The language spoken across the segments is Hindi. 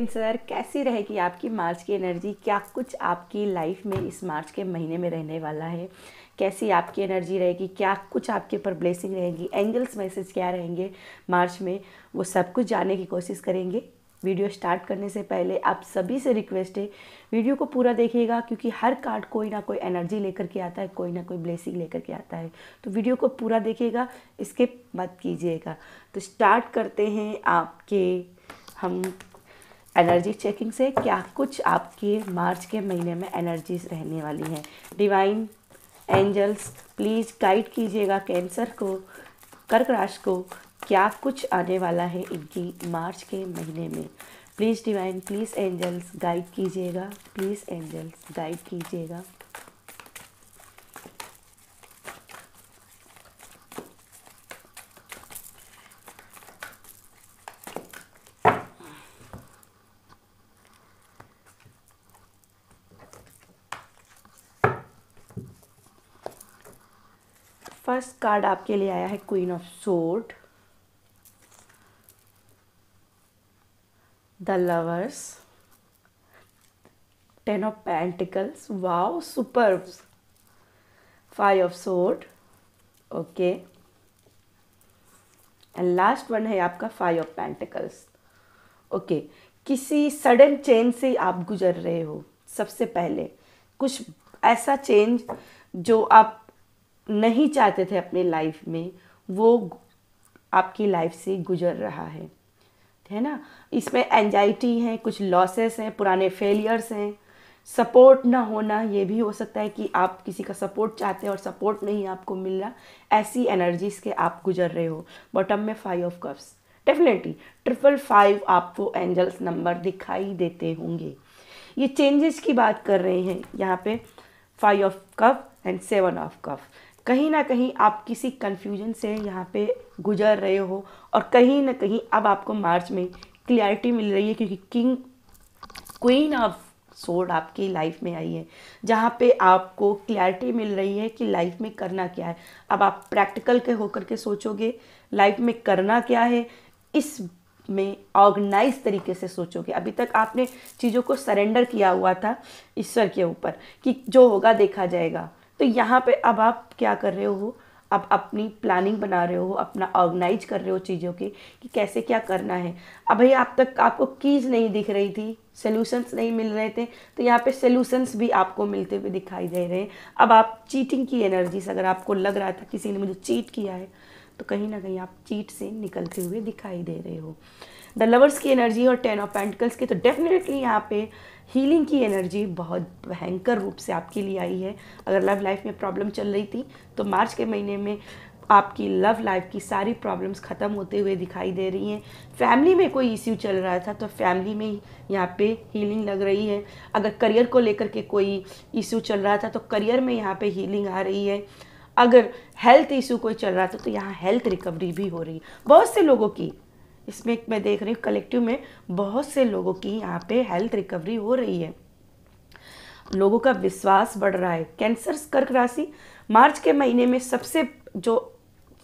सर, कैसी रहेगी आपकी मार्च की एनर्जी? क्या कुछ आपकी लाइफ में इस मार्च के महीने में रहने वाला है? कैसी आपकी एनर्जी रहेगी? क्या कुछ आपके ऊपर ब्लेसिंग रहेगी? एंजल्स मैसेज क्या रहेंगे मार्च में? वो सब कुछ जानने की कोशिश करेंगे। वीडियो स्टार्ट करने से पहले आप सभी से रिक्वेस्ट है, वीडियो को पूरा देखिएगा, क्योंकि हर कार्ड कोई ना कोई एनर्जी लेकर के आता है, कोई ना कोई ब्लेसिंग लेकर के आता है। तो वीडियो को पूरा देखिएगा, स्किप मत कीजिएगा। तो स्टार्ट करते हैं आपके हम एनर्जी चेकिंग से। क्या कुछ आपके मार्च के महीने में एनर्जीज रहने वाली हैं? डिवाइन एंजल्स प्लीज़ गाइड कीजिएगा कैंसर को, कर्क राशि को, क्या कुछ आने वाला है इनकी मार्च के महीने में। Please divine, please angels guide कीजिएगा, प्लीज़ एंजल्स गाइड कीजिएगा। फर्स्ट कार्ड आपके लिए आया है queen of sword, the lovers, ten of pentacles, wow super, five of sword, okay, and last one है आपका फाइव ऑफ पेंटिकल्स। ओके, किसी सडन चेंज से आप गुजर रहे हो। सबसे पहले कुछ ऐसा चेंज जो आप नहीं चाहते थे अपने लाइफ में, वो आपकी लाइफ से गुजर रहा है ना। इसमें एंजाइटी है, कुछ लॉसेस हैं, पुराने फेलियर्स हैं, सपोर्ट ना होना, ये भी हो सकता है कि आप किसी का सपोर्ट चाहते हैं और सपोर्ट नहीं आपको मिल रहा। ऐसी एनर्जीज के आप गुजर रहे हो। बॉटम में फाइव ऑफ कप्स, डेफिनेटली 555 आपको एंजल्स नंबर दिखाई देते होंगे। ये चेंजेस की बात कर रहे हैं यहाँ पे, five of cup and seven of cup. कहीं ना कहीं आप किसी कंफ्यूजन से यहाँ पे गुजर रहे हो, और कहीं ना कहीं अब आपको मार्च में क्लियरिटी मिल रही है, क्योंकि क्वीन ऑफ सोर्ड आपकी लाइफ में आई है, जहाँ पे आपको क्लैरिटी मिल रही है कि लाइफ में करना क्या है। अब आप प्रैक्टिकल के होकर के सोचोगे लाइफ में करना क्या है, इस में ऑर्गेनाइज तरीके से सोचोगे। अभी तक आपने चीज़ों को सरेंडर किया हुआ था ईश्वर के ऊपर कि जो होगा देखा जाएगा। तो यहाँ पे अब आप क्या कर रहे हो, अब अपनी प्लानिंग बना रहे हो, अपना ऑर्गेनाइज कर रहे हो चीज़ों की कि कैसे क्या करना है। अब भाई आप तक आपको कीज नहीं दिख रही थी, सॉल्यूशंस नहीं मिल रहे थे, तो यहाँ पे सॉल्यूशंस भी आपको मिलते हुए दिखाई दे रहे हैं। अब आप चीटिंग की एनर्जी से, अगर आपको लग रहा था किसी ने मुझे चीट किया है, तो कहीं ना कहीं आप चीट से निकलते हुए दिखाई दे रहे हो। द लवर्स की एनर्जी और टेन ऑफ पेंटिकल्स की, तो डेफिनेटली यहाँ पे हीलिंग की एनर्जी बहुत भयंकर रूप से आपके लिए आई है। अगर लव लाइफ में प्रॉब्लम चल रही थी, तो मार्च के महीने में आपकी लव लाइफ की सारी प्रॉब्लम्स ख़त्म होते हुए दिखाई दे रही हैं। फैमिली में कोई इश्यू चल रहा था, तो फैमिली में यहाँ पे हीलिंग लग रही है। अगर करियर को लेकर के कोई इश्यू चल रहा था, तो करियर में यहाँ पे हीलिंग आ रही है। अगर हेल्थ इशू कोई चल रहा था, तो यहाँ हेल्थ रिकवरी भी हो रही है बहुत से लोगों की। इसमें मैं देख रही हूँ कलेक्टिव में बहुत से लोगों की यहाँ पे हेल्थ रिकवरी हो रही है, लोगों का विश्वास बढ़ रहा है। कैंसर कर्क राशि, मार्च के महीने में सबसे जो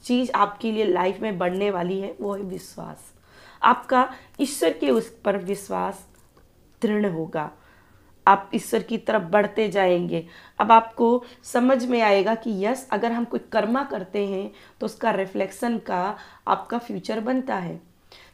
चीज़ आपके लिए लाइफ में बढ़ने वाली है वो है विश्वास। आपका ईश्वर के उस पर विश्वास दृढ़ होगा, आप ईश्वर की तरफ बढ़ते जाएंगे। अब आपको समझ में आएगा कि यस, अगर हम कोई कर्मा करते हैं तो उसका रिफ्लेक्शन का आपका फ्यूचर बनता है।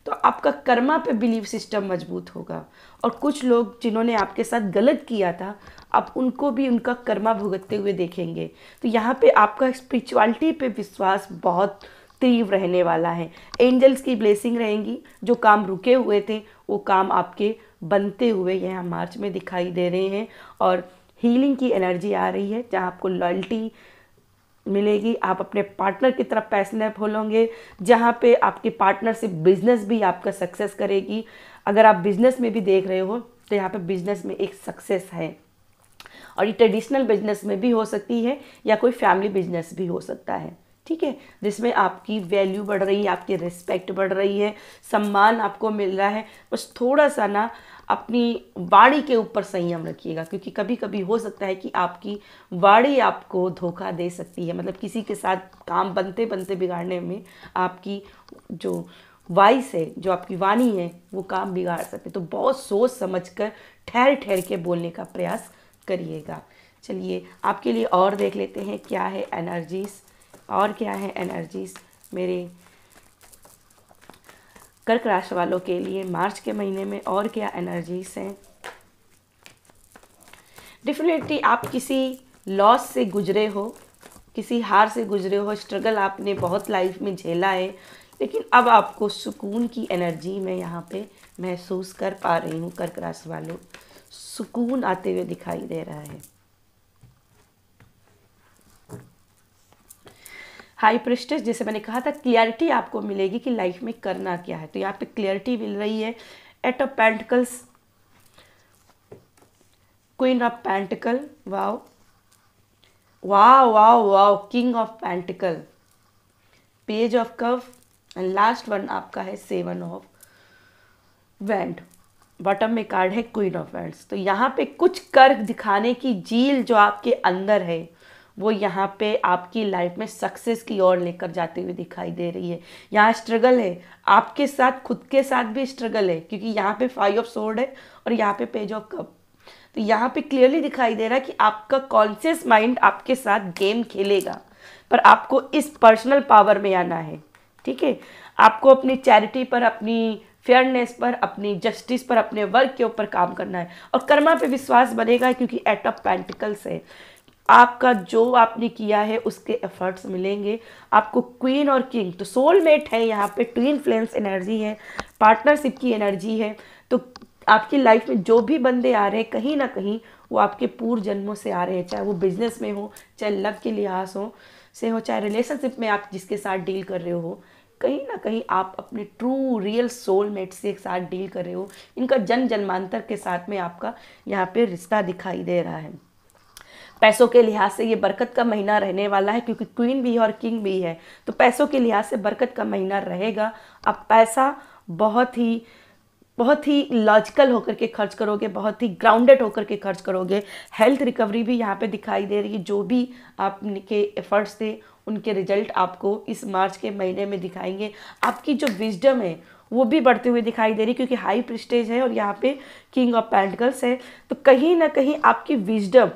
तो आपका कर्मा पे बिलीव सिस्टम मजबूत होगा, और कुछ लोग जिन्होंने आपके साथ गलत किया था, आप उनको भी उनका कर्मा भुगतते हुए देखेंगे। तो यहाँ पे आपका स्पिरिचुअलिटी पे विश्वास बहुत तीव्र रहने वाला है। एंजल्स की ब्लेसिंग रहेंगी, जो काम रुके हुए थे वो काम आपके बनते हुए यहाँ मार्च में दिखाई दे रहे हैं। और हीलिंग की एनर्जी आ रही है, जहाँ आपको लॉयल्टी मिलेगी, आप अपने पार्टनर की तरफ पैशनेट होंगे, जहाँ पे आपके पार्टनर से बिजनेस भी आपका सक्सेस करेगी। अगर आप बिजनेस में भी देख रहे हो, तो यहाँ पे बिजनेस में एक सक्सेस है, और ये ट्रेडिशनल बिजनेस में भी हो सकती है या कोई फैमिली बिजनेस भी हो सकता है, ठीक है, जिसमें आपकी वैल्यू बढ़ रही है, आपकी रिस्पेक्ट बढ़ रही है, सम्मान आपको मिल रहा है। बस थोड़ा सा ना अपनी वाणी के ऊपर संयम रखिएगा, क्योंकि कभी कभी हो सकता है कि आपकी वाणी आपको धोखा दे सकती है। मतलब किसी के साथ काम बनते बनते बिगाड़ने में आपकी जो वॉइस है, जो आपकी वाणी है, वो काम बिगाड़ सकते। तो बहुत सोच समझकर ठहर ठहर के बोलने का प्रयास करिएगा। चलिए आपके लिए और देख लेते हैं क्या है एनर्जीज, और क्या है एनर्जीज मेरे कर्क राशि वालों के लिए मार्च के महीने में, और क्या एनर्जीज हैं। डेफिनेटली आप किसी लॉस से गुजरे हो, किसी हार से गुजरे हो, स्ट्रगल आपने बहुत लाइफ में झेला है, लेकिन अब आपको सुकून की एनर्जी मैं यहाँ पे महसूस कर पा रही हूँ। कर्क राशि वालों, सुकून आते हुए दिखाई दे रहा है। हाई प्रिस्टेस, जैसे मैंने कहा था, क्लियरिटी आपको मिलेगी कि लाइफ में करना क्या है, तो यहाँ पे क्लियरिटी मिल रही है। Eight of pentacles, queen of pentacle, wow wow wow wow, king of pentacle, page of cup, and last one आपका है 7 ऑफ वैंड। बॉटम में कार्ड है क्वीन ऑफ वैंड्स। तो यहाँ पे कुछ कर्क दिखाने की झील जो आपके अंदर है, वो यहाँ पे आपकी लाइफ में सक्सेस की ओर लेकर जाते हुए दिखाई दे रही है। यहाँ स्ट्रगल है आपके साथ, खुद के साथ भी स्ट्रगल है, क्योंकि यहाँ पे 5 ऑफ सोर्ड है और यहाँ पे पेज ऑफ कप। तो यहाँ पे क्लियरली दिखाई दे रहा है कि आपका कॉन्शियस माइंड आपके साथ गेम खेलेगा, पर आपको इस पर्सनल पावर में आना है। ठीक है, आपको अपनी चैरिटी पर, अपनी फेयरनेस पर, अपनी जस्टिस पर, अपने वर्क के ऊपर काम करना है, और कर्मा पे विश्वास बनेगा, क्योंकि एट ऑफ पेंटिकल्स है। आपका जो आपने किया है उसके एफर्ट्स मिलेंगे आपको। क्वीन और किंग तो सोलमेट है, यहाँ पे ट्विन फ्लेम्स एनर्जी है, पार्टनरशिप की एनर्जी है। तो आपकी लाइफ में जो भी बंदे आ रहे हैं, कहीं ना कहीं वो आपके पूर्व जन्मों से आ रहे हैं, चाहे वो बिजनेस में हो, चाहे लव के लिहाज हो, चाहे रिलेशनशिप में आप जिसके साथ डील कर रहे हो, कहीं ना कहीं आप अपने ट्रू रियल सोलमेट से एक साथ डील कर रहे हो। इनका जन्म जन्मांतर के साथ में आपका यहाँ पे रिश्ता दिखाई दे रहा है। पैसों के लिहाज से ये बरकत का महीना रहने वाला है, क्योंकि क्वीन भी है और किंग भी है, तो पैसों के लिहाज से बरकत का महीना रहेगा। अब पैसा बहुत ही लॉजिकल होकर के खर्च करोगे, बहुत ही ग्राउंडेड होकर के खर्च करोगे। हेल्थ रिकवरी भी यहाँ पे दिखाई दे रही है। जो भी आपके एफर्ट्स थे उनके रिजल्ट आपको इस मार्च के महीने में दिखाएंगे। आपकी जो विजडम है वो भी बढ़ते हुए दिखाई दे रही है, क्योंकि हाई प्रेस्टेज है और यहाँ पे किंग ऑफ पेंटिकल्स है। तो कहीं ना कहीं आपकी विजडम,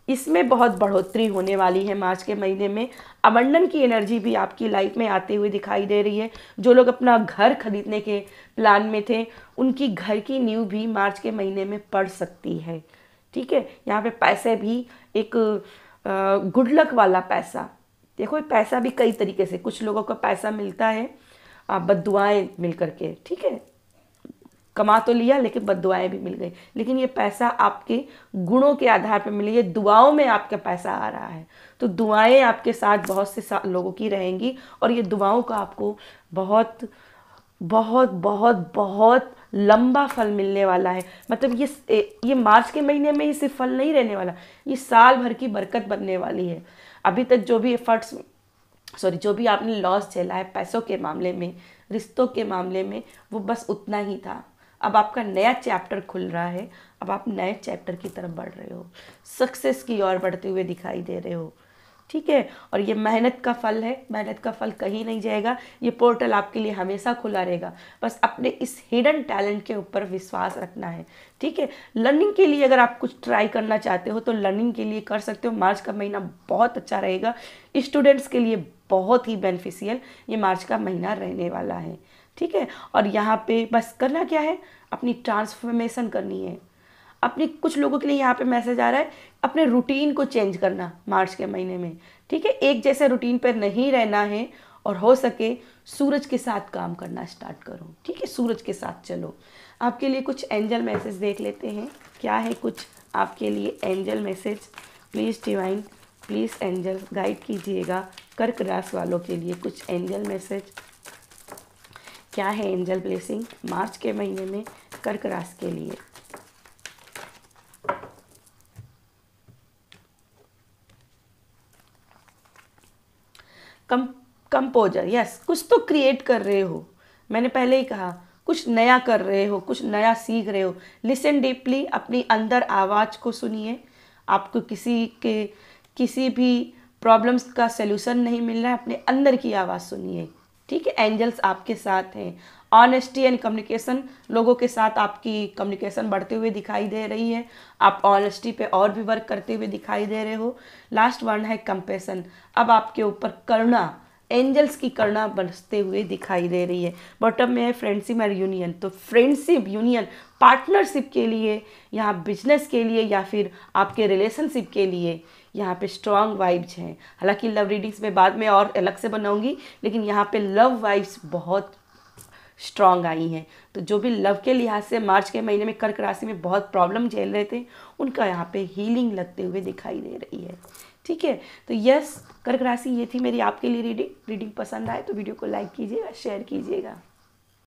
इसमें बहुत बढ़ोतरी होने वाली है मार्च के महीने में। अबंडन की एनर्जी भी आपकी लाइफ में आते हुए दिखाई दे रही है। जो लोग अपना घर खरीदने के प्लान में थे, उनकी घर की नींव भी मार्च के महीने में पड़ सकती है। ठीक है, यहाँ पे पैसे भी एक गुड लक वाला पैसा, देखो पैसा भी कई तरीके से, कुछ लोगों को पैसा मिलता है बद्दुआएं मिल करके, ठीक है, कमा तो लिया लेकिन बद्दुआएं भी मिल गई, लेकिन ये पैसा आपके गुणों के आधार पर मिली है। दुआओं में आपका पैसा आ रहा है, तो दुआएं आपके साथ बहुत से लोगों की रहेंगी, और ये दुआओं का आपको बहुत बहुत बहुत बहुत लंबा फल मिलने वाला है। मतलब ये मार्च के महीने में ये सिर्फ फल नहीं रहने वाला, ये साल भर की बरकत बनने वाली है। अभी तक जो भी आपने लॉस झेला है पैसों के मामले में, रिश्तों के मामले में, वो बस उतना ही था। अब आपका नया चैप्टर खुल रहा है, अब आप नए चैप्टर की तरफ बढ़ रहे हो, सक्सेस की ओर बढ़ते हुए दिखाई दे रहे हो। ठीक है, और ये मेहनत का फल है, मेहनत का फल कहीं नहीं जाएगा, ये पोर्टल आपके लिए हमेशा खुला रहेगा। बस अपने इस हिडन टैलेंट के ऊपर विश्वास रखना है। ठीक है, लर्निंग के लिए अगर आप कुछ ट्राई करना चाहते हो तो लर्निंग के लिए कर सकते हो। मार्च का महीना बहुत अच्छा रहेगा, स्टूडेंट्स के लिए बहुत ही बेनिफिशियल ये मार्च का महीना रहने वाला है। ठीक है, और यहाँ पे बस करना क्या है, अपनी ट्रांसफॉर्मेशन करनी है। अपनी कुछ लोगों के लिए यहाँ पे मैसेज आ रहा है, अपने रूटीन को चेंज करना मार्च के महीने में। ठीक है, एक जैसे रूटीन पर नहीं रहना है, और हो सके सूरज के साथ काम करना स्टार्ट करो। ठीक है, सूरज के साथ चलो। आपके लिए कुछ एंजल मैसेज देख लेते हैं, क्या है कुछ आपके लिए angel message. Please divine, please angel guide कीजिएगा कर्क राशि वालों के लिए कुछ एंजल मैसेज। क्या है एंजल ब्लेसिंग मार्च के महीने में कर्क राशि के लिए। कंपोजर, यस, कुछ तो क्रिएट कर रहे हो। मैंने पहले ही कहा, कुछ नया कर रहे हो, कुछ नया सीख रहे हो। लिसन डीपली, अपनी अंदर आवाज़ को सुनिए। आपको किसी भी प्रॉब्लम्स का सलूशन नहीं मिल रहा है, अपने अंदर की आवाज़ सुनिए। ठीक है, एंजल्स आपके साथ हैं। ऑनेस्टी एंड कम्युनिकेशन, लोगों के साथ आपकी कम्युनिकेशन बढ़ते हुए दिखाई दे रही है, आप ऑनेस्टी पे और भी वर्क करते हुए दिखाई दे रहे हो। लास्ट वन है कंपैशन, अब आपके ऊपर करुणा, एंजल्स की करुणा बरसते हुए दिखाई दे रही है। बॉटम में है फ्रेंडशिप और यूनियन, तो फ्रेंडशिप, यूनियन, पार्टनरशिप के लिए, यहाँ बिजनेस के लिए या फिर आपके रिलेशनशिप के लिए यहाँ पे स्ट्रॉन्ग वाइब्स हैं। हालांकि लव रीडिंग्स में बाद में और अलग से बनाऊंगी, लेकिन यहाँ पे लव वाइब्स बहुत स्ट्रॉन्ग आई हैं। तो जो भी लव के लिहाज से मार्च के महीने में कर्क राशि में बहुत प्रॉब्लम झेल रहे थे, उनका यहाँ पे हीलिंग लगते हुए दिखाई दे रही है। ठीक है, तो यस, कर्क राशि ये थी मेरी आपके लिए रीडिंग। रीडिंग पसंद आए तो वीडियो को लाइक कीजिएगा, शेयर कीजिएगा।